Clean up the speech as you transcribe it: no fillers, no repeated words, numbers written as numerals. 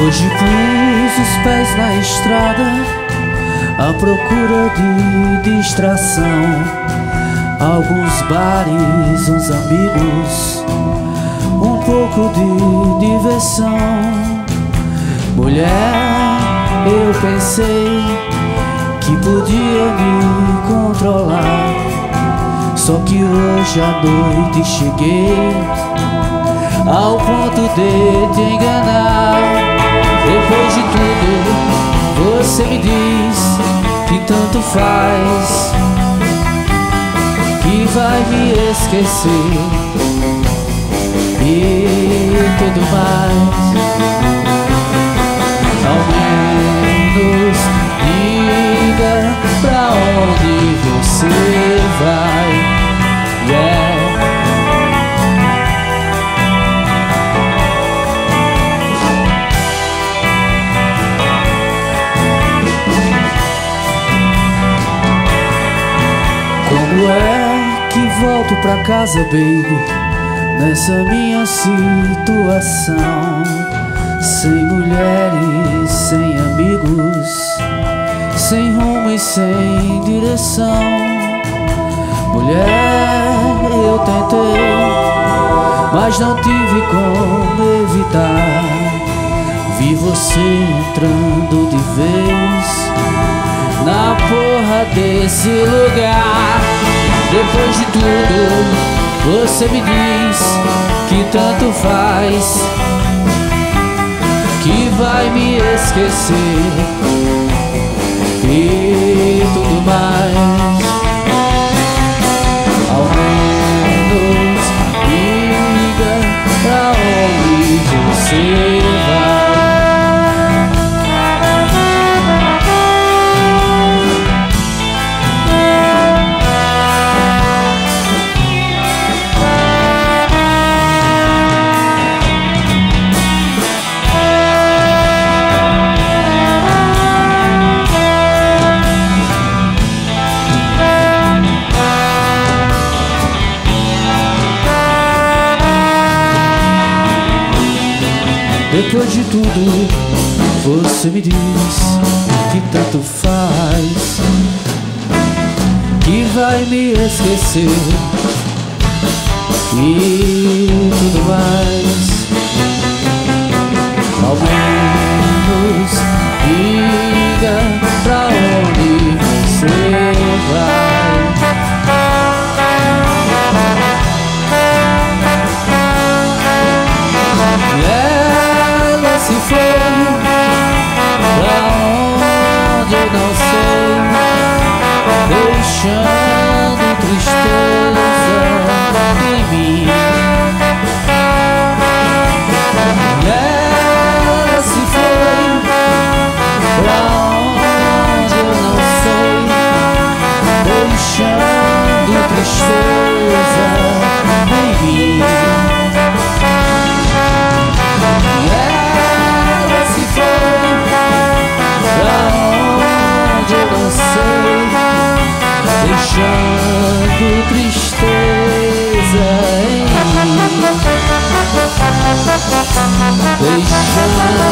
Hoje pus os pés na estrada à procura de distração. Alguns bares, uns amigos, um pouco de diversão. Mulher, eu pensei que podia me controlar, só que hoje à noite cheguei ao ponto de te enganar. Depois de tudo, você me diz que tanto faz, que vai me esquecer e tudo mais. Ao menos diga pra onde você vai. Como é que volto pra casa, baby, nessa minha situação? Sem mulheres, sem amigos, sem rumo e sem direção. Mulher, eu tentei, mas não tive como evitar. Vi você entrando de vez na porra desse lugar. Depois de tudo, você me diz que tanto faz, que vai me esquecer e tudo mais. Ao menos diga pra onde você vai. Depois de tudo, você me diz que tanto faz, que vai me esquecer e tudo mais. Ao menos diga pra onde você vai. Se foi pra onde eu não sei, deixando tristeza em mim. Ela se foi pra onde eu não sei, deixando tristeza em mim. Deixando tristeza em mim, deixando